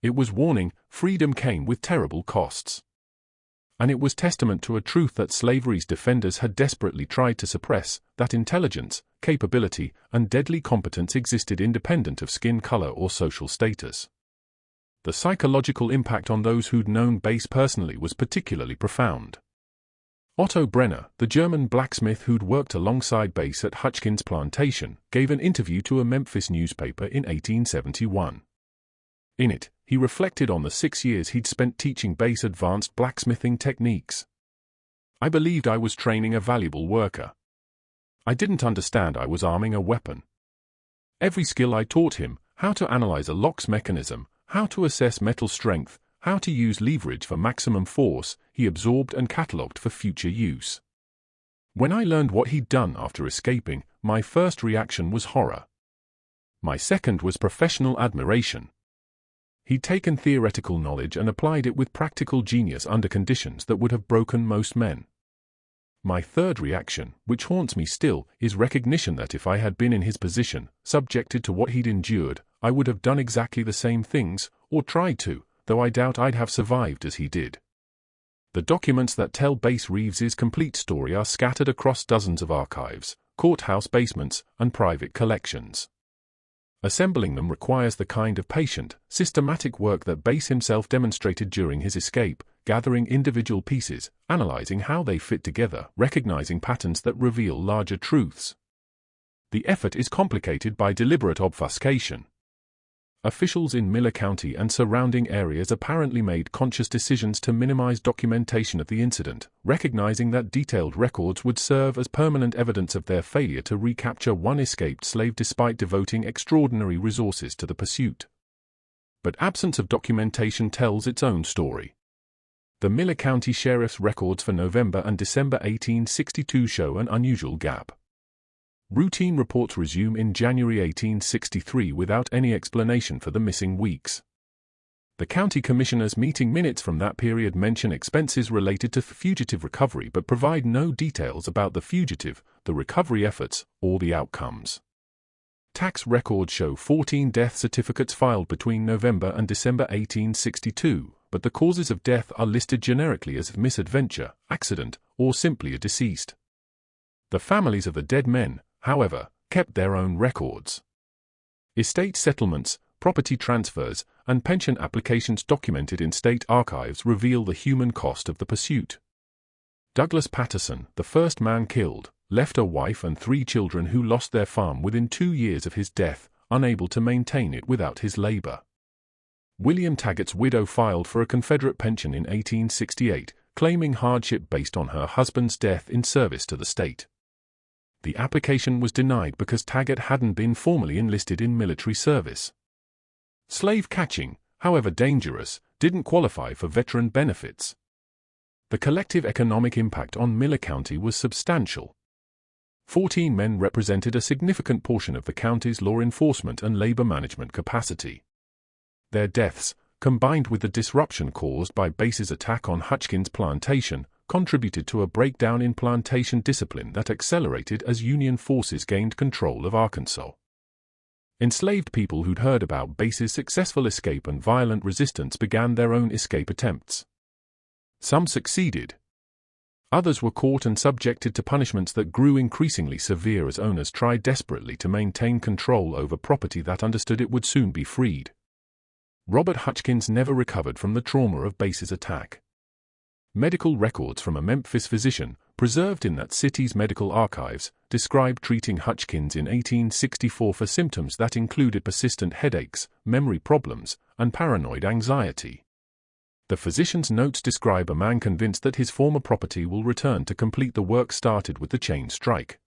It was warning, freedom came with terrible costs. And it was testament to a truth that slavery's defenders had desperately tried to suppress, that intelligence, capability, and deadly competence existed independent of skin color or social status. The psychological impact on those who'd known Bass personally was particularly profound. Otto Brenner, the German blacksmith who'd worked alongside Bass at Hutchins's plantation, gave an interview to a Memphis newspaper in 1871. In it, he reflected on the 6 years he'd spent teaching Bass advanced blacksmithing techniques. "I believed I was training a valuable worker. I didn't understand I was arming a weapon. Every skill I taught him, how to analyze a lock's mechanism, how to assess metal strength, how to use leverage for maximum force, he absorbed and catalogued for future use. When I learned what he'd done after escaping, my first reaction was horror. My second was professional admiration. He'd taken theoretical knowledge and applied it with practical genius under conditions that would have broken most men, My third reaction, which haunts me still, is recognition that if I had been in his position, subjected to what he'd endured, I would have done exactly the same things, or tried to, though I doubt I'd have survived as he did. The documents that tell Bass Reeves's complete story are scattered across dozens of archives, courthouse basements, and private collections. Assembling them requires the kind of patient, systematic work that Bass himself demonstrated during his escape, gathering individual pieces, analyzing how they fit together, recognizing patterns that reveal larger truths. The effort is complicated by deliberate obfuscation. Officials in Miller County and surrounding areas apparently made conscious decisions to minimize documentation of the incident, recognizing that detailed records would serve as permanent evidence of their failure to recapture one escaped slave despite devoting extraordinary resources to the pursuit. But absence of documentation tells its own story. The Miller County Sheriff's records for November and December 1862 show an unusual gap. Routine reports resume in January 1863 without any explanation for the missing weeks. The county commissioners' meeting minutes from that period mention expenses related to fugitive recovery but provide no details about the fugitive, the recovery efforts, or the outcomes. Tax records show 14 death certificates filed between November and December 1862, but the causes of death are listed generically as misadventure, accident, or simply a deceased. The families of the dead men, however, kept their own records. Estate settlements, property transfers, and pension applications documented in state archives reveal the human cost of the pursuit. Douglas Patterson, the first man killed, left a wife and 3 children who lost their farm within 2 years of his death, unable to maintain it without his labor. William Taggart's widow filed for a Confederate pension in 1868, claiming hardship based on her husband's death in service to the state. The application was denied because Taggart hadn't been formally enlisted in military service. Slave catching, however dangerous, didn't qualify for veteran benefits. The collective economic impact on Miller County was substantial. 14 men represented a significant portion of the county's law enforcement and labor management capacity. Their deaths, combined with the disruption caused by Bass's attack on Hutchins Plantation, contributed to a breakdown in plantation discipline that accelerated as Union forces gained control of Arkansas. Enslaved people who'd heard about Bass's successful escape and violent resistance began their own escape attempts. Some succeeded. Others were caught and subjected to punishments that grew increasingly severe as owners tried desperately to maintain control over property that understood it would soon be freed. Robert Hutchins never recovered from the trauma of Bass's attack. Medical records from a Memphis physician, preserved in that city's medical archives, describe treating Hutchins in 1864 for symptoms that included persistent headaches, memory problems, and paranoid anxiety. The physician's notes describe a man convinced that his former property will return to complete the work started with the chain strike.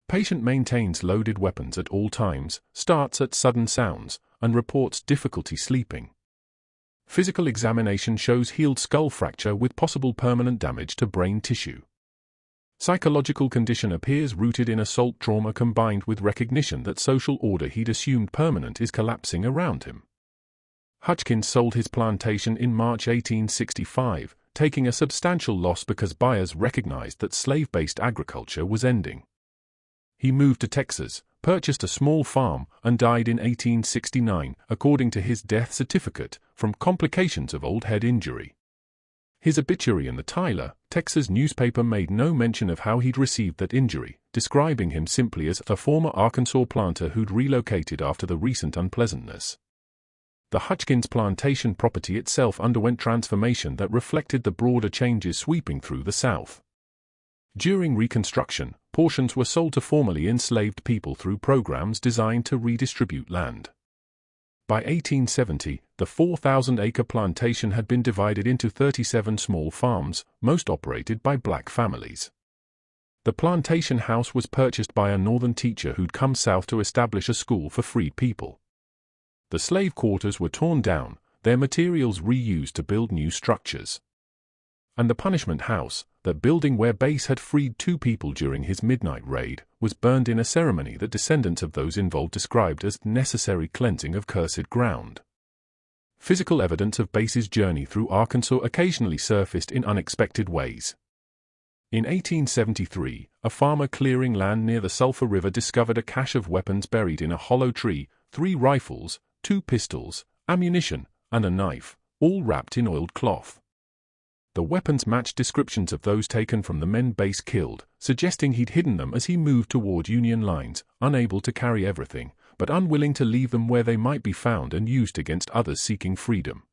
Patient maintains loaded weapons at all times, starts at sudden sounds, and reports difficulty sleeping. Physical examination shows healed skull fracture with possible permanent damage to brain tissue. Psychological condition appears rooted in assault trauma combined with recognition that social order he'd assumed permanent is collapsing around him. Hutchins sold his plantation in March 1865, taking a substantial loss because buyers recognized that slave-based agriculture was ending. He moved to Texas, purchased a small farm, and died in 1869, according to his death certificate, from complications of old head injury. His obituary in the Tyler, Texas newspaper made no mention of how he'd received that injury, describing him simply as a former Arkansas planter who'd relocated after the recent unpleasantness. The Hutchins Plantation property itself underwent transformation that reflected the broader changes sweeping through the South. During Reconstruction, portions were sold to formerly enslaved people through programs designed to redistribute land. By 1870, the 4,000-acre plantation had been divided into 37 small farms, most operated by black families. The plantation house was purchased by a northern teacher who'd come south to establish a school for freed people. The slave quarters were torn down, their materials reused to build new structures. And the punishment house, that building where Bass had freed 2 people during his midnight raid, was burned in a ceremony that descendants of those involved described as necessary cleansing of cursed ground. Physical evidence of Bass's journey through Arkansas occasionally surfaced in unexpected ways. In 1873, a farmer clearing land near the Sulphur River discovered a cache of weapons buried in a hollow tree: 3 rifles, 2 pistols, ammunition, and a knife, all wrapped in oiled cloth. The weapons matched descriptions of those taken from the men Bass killed, suggesting he'd hidden them as he moved toward Union lines, unable to carry everything, but unwilling to leave them where they might be found and used against others seeking freedom.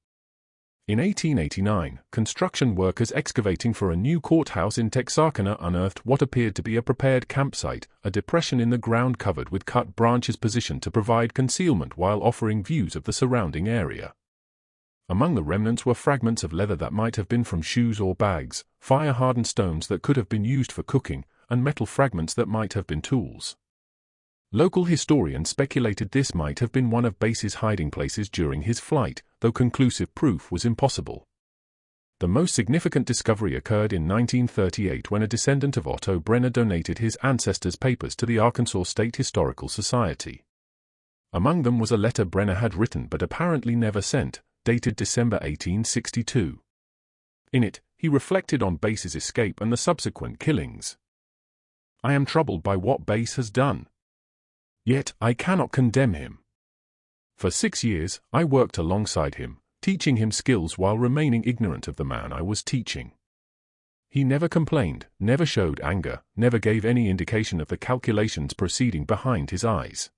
In 1889, construction workers excavating for a new courthouse in Texarkana unearthed what appeared to be a prepared campsite, a depression in the ground covered with cut branches positioned to provide concealment while offering views of the surrounding area. Among the remnants were fragments of leather that might have been from shoes or bags, fire-hardened stones that could have been used for cooking, and metal fragments that might have been tools. Local historians speculated this might have been one of Bass's hiding places during his flight, though conclusive proof was impossible. The most significant discovery occurred in 1938 when a descendant of Otto Brenner donated his ancestors' papers to the Arkansas State Historical Society. Among them was a letter Brenner had written but apparently never sent, dated December 1862. In it, he reflected on Bass's escape and the subsequent killings. "I am troubled by what Bass has done. Yet I cannot condemn him. For 6 years, I worked alongside him, teaching him skills while remaining ignorant of the man I was teaching. He never complained, never showed anger, never gave any indication of the calculations proceeding behind his eyes.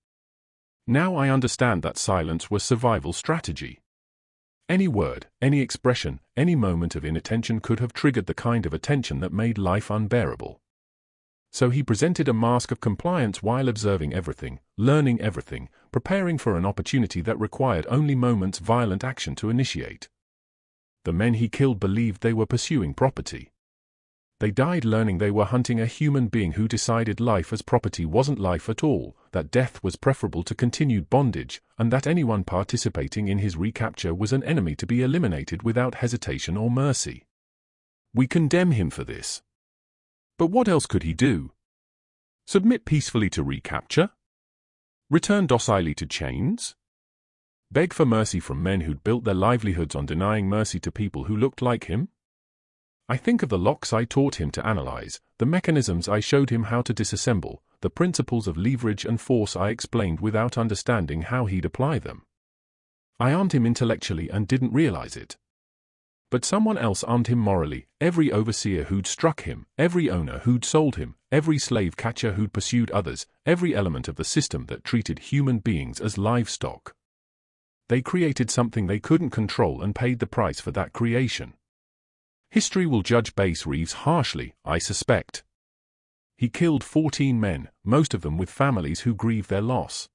Now I understand that silence was survival strategy. Any word, any expression, any moment of inattention could have triggered the kind of attention that made life unbearable. So he presented a mask of compliance while observing everything, learning everything, preparing for an opportunity that required only moments' violent action to initiate. The men he killed believed they were pursuing property. They died learning they were hunting a human being who decided life as property wasn't life at all, that death was preferable to continued bondage, and that anyone participating in his recapture was an enemy to be eliminated without hesitation or mercy. We condemn him for this. But what else could he do? Submit peacefully to recapture? Return docilely to chains? Beg for mercy from men who'd built their livelihoods on denying mercy to people who looked like him? I think of the locks I taught him to analyze, the mechanisms I showed him how to disassemble, the principles of leverage and force I explained without understanding how he'd apply them. I armed him intellectually and didn't realize it. But someone else armed him morally: every overseer who'd struck him, every owner who'd sold him, every slave catcher who'd pursued others, every element of the system that treated human beings as livestock. They created something they couldn't control and paid the price for that creation. History will judge Bass Reeves harshly, I suspect. He killed 14 men, most of them with families who grieve their loss.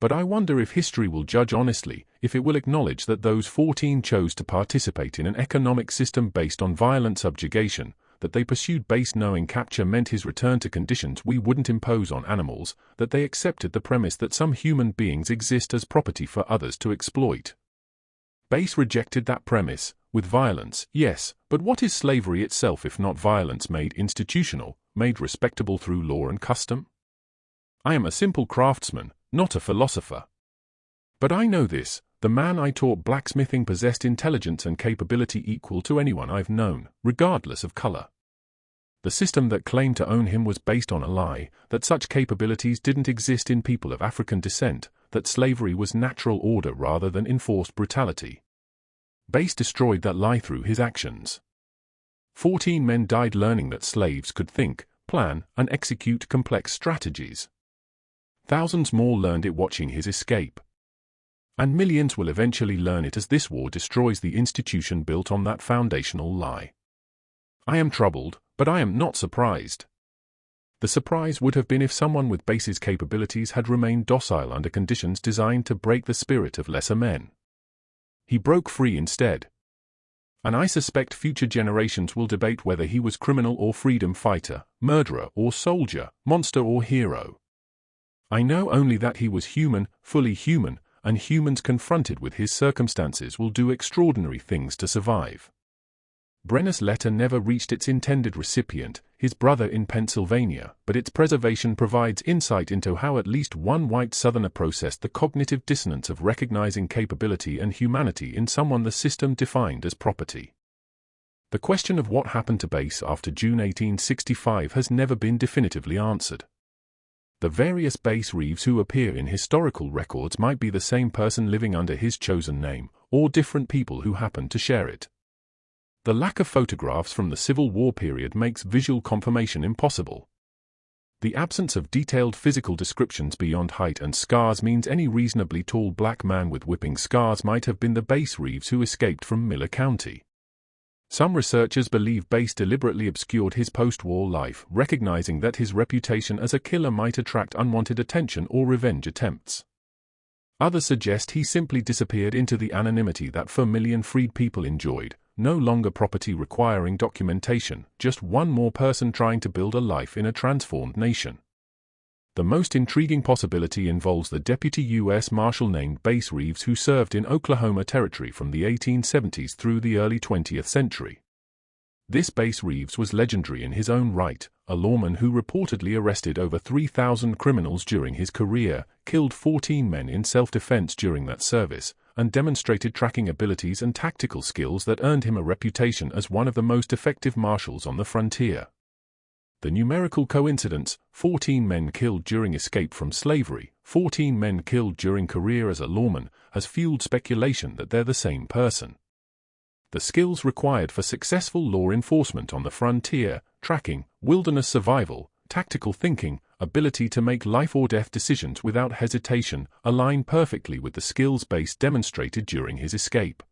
But I wonder if history will judge honestly, if it will acknowledge that those 14 chose to participate in an economic system based on violent subjugation, that they pursued Bass knowing capture meant his return to conditions we wouldn't impose on animals, that they accepted the premise that some human beings exist as property for others to exploit. Bass rejected that premise, with violence, yes, but what is slavery itself if not violence made institutional, made respectable through law and custom? I am a simple craftsman, not a philosopher. But I know this: the man I taught blacksmithing possessed intelligence and capability equal to anyone I've known, regardless of color. The system that claimed to own him was based on a lie, that such capabilities didn't exist in people of African descent, that slavery was natural order rather than enforced brutality. Bass destroyed that lie through his actions. 14 men died learning that slaves could think, plan, and execute complex strategies. Thousands more learned it watching his escape. And millions will eventually learn it as this war destroys the institution built on that foundational lie. I am troubled, but I am not surprised. The surprise would have been if someone with Bass's capabilities had remained docile under conditions designed to break the spirit of lesser men. He broke free instead. And I suspect future generations will debate whether he was criminal or freedom fighter, murderer or soldier, monster or hero. I know only that he was human, fully human, and humans confronted with his circumstances will do extraordinary things to survive. Brenner's letter never reached its intended recipient, his brother in Pennsylvania, but its preservation provides insight into how at least one white Southerner processed the cognitive dissonance of recognizing capability and humanity in someone the system defined as property. The question of what happened to Bass after June 1865 has never been definitively answered. The various Bass Reeves who appear in historical records might be the same person living under his chosen name, or different people who happen to share it. The lack of photographs from the Civil War period makes visual confirmation impossible. The absence of detailed physical descriptions beyond height and scars means any reasonably tall black man with whipping scars might have been the Bass Reeves who escaped from Miller County. Some researchers believe Bass deliberately obscured his post-war life, recognizing that his reputation as a killer might attract unwanted attention or revenge attempts. Others suggest he simply disappeared into the anonymity that 4 million freed people enjoyed, no longer property requiring documentation, just one more person trying to build a life in a transformed nation. The most intriguing possibility involves the deputy U.S. Marshal named Bass Reeves who served in Oklahoma Territory from the 1870s through the early 20th century. This Bass Reeves was legendary in his own right, a lawman who reportedly arrested over 3,000 criminals during his career, killed 14 men in self-defense during that service, and demonstrated tracking abilities and tactical skills that earned him a reputation as one of the most effective marshals on the frontier. The numerical coincidence, 14 men killed during escape from slavery, 14 men killed during career as a lawman, has fueled speculation that they're the same person. The skills required for successful law enforcement on the frontier, tracking, wilderness survival, tactical thinking, ability to make life-or-death decisions without hesitation, align perfectly with the skills Bass demonstrated during his escape.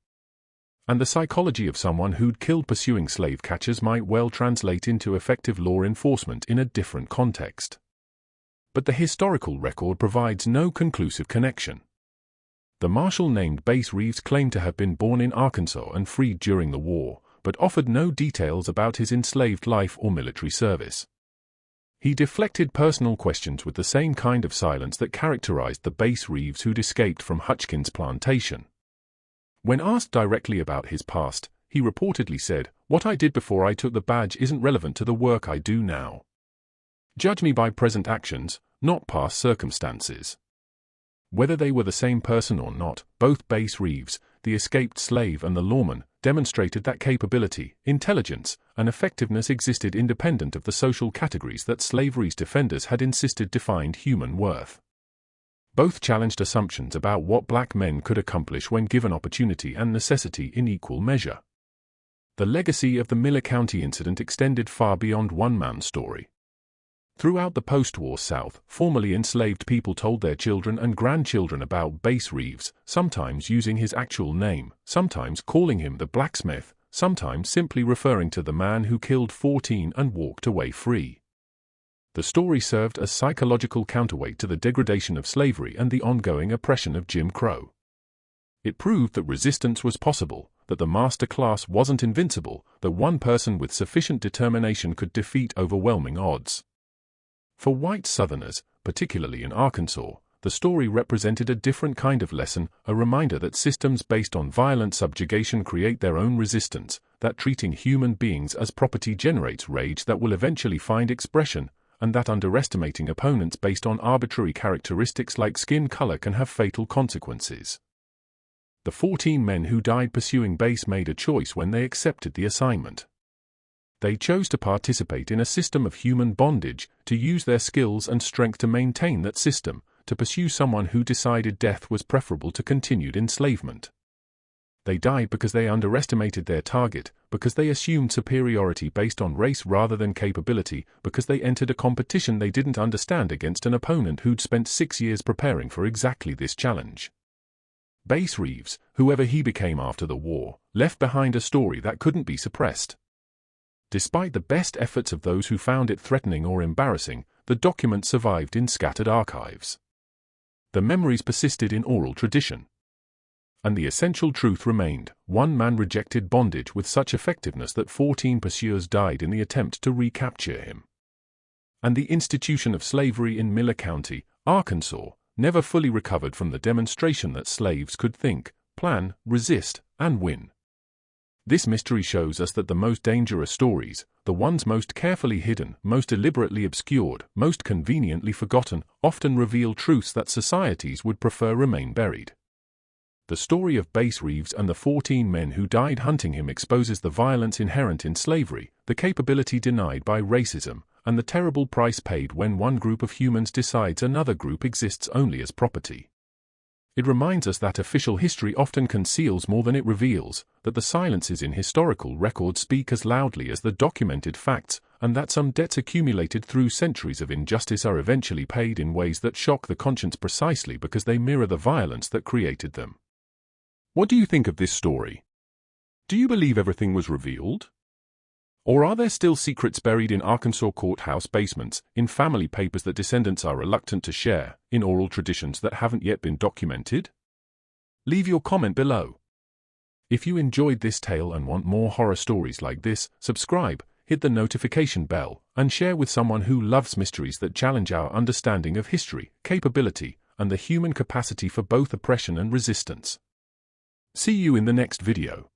And the psychology of someone who'd killed pursuing slave catchers might well translate into effective law enforcement in a different context. But the historical record provides no conclusive connection. The marshal named Bass Reeves claimed to have been born in Arkansas and freed during the war, but offered no details about his enslaved life or military service. He deflected personal questions with the same kind of silence that characterized the Bass Reeves who'd escaped from Hutchins Plantation. When asked directly about his past, he reportedly said, "What I did before I took the badge isn't relevant to the work I do now. Judge me by present actions, not past circumstances." Whether they were the same person or not, both Bass Reeves, the escaped slave and the lawman, demonstrated that capability, intelligence, and effectiveness existed independent of the social categories that slavery's defenders had insisted defined human worth. Both challenged assumptions about what black men could accomplish when given opportunity and necessity in equal measure. The legacy of the Miller County incident extended far beyond one man's story. Throughout the post-war South, formerly enslaved people told their children and grandchildren about Bass Reeves, sometimes using his actual name, sometimes calling him the blacksmith, sometimes simply referring to the man who killed 14 and walked away free. The story served as psychological counterweight to the degradation of slavery and the ongoing oppression of Jim Crow. It proved that resistance was possible, that the master class wasn't invincible, that one person with sufficient determination could defeat overwhelming odds. For white Southerners, particularly in Arkansas, the story represented a different kind of lesson, a reminder that systems based on violent subjugation create their own resistance, that treating human beings as property generates rage that will eventually find expression, and that underestimating opponents based on arbitrary characteristics like skin color can have fatal consequences. The 14 men who died pursuing Bass made a choice when they accepted the assignment. They chose to participate in a system of human bondage, to use their skills and strength to maintain that system, to pursue someone who decided death was preferable to continued enslavement. They died because they underestimated their target, because they assumed superiority based on race rather than capability, because they entered a competition they didn't understand against an opponent who'd spent 6 years preparing for exactly this challenge. Bass Reeves, whoever he became after the war, left behind a story that couldn't be suppressed. Despite the best efforts of those who found it threatening or embarrassing, the document survived in scattered archives. The memories persisted in oral tradition. And the essential truth remained: one man rejected bondage with such effectiveness that 14 pursuers died in the attempt to recapture him. And the institution of slavery in Miller County, Arkansas, never fully recovered from the demonstration that slaves could think, plan, resist, and win. This mystery shows us that the most dangerous stories, the ones most carefully hidden, most deliberately obscured, most conveniently forgotten, often reveal truths that societies would prefer remain buried. The story of Bass Reeves and the 14 men who died hunting him exposes the violence inherent in slavery, the capability denied by racism, and the terrible price paid when one group of humans decides another group exists only as property. It reminds us that official history often conceals more than it reveals, that the silences in historical records speak as loudly as the documented facts, and that some debts accumulated through centuries of injustice are eventually paid in ways that shock the conscience precisely because they mirror the violence that created them. What do you think of this story? Do you believe everything was revealed? Or are there still secrets buried in Arkansas courthouse basements, in family papers that descendants are reluctant to share, in oral traditions that haven't yet been documented? Leave your comment below. If you enjoyed this tale and want more horror stories like this, subscribe, hit the notification bell, and share with someone who loves mysteries that challenge our understanding of history, capability, and the human capacity for both oppression and resistance. See you in the next video.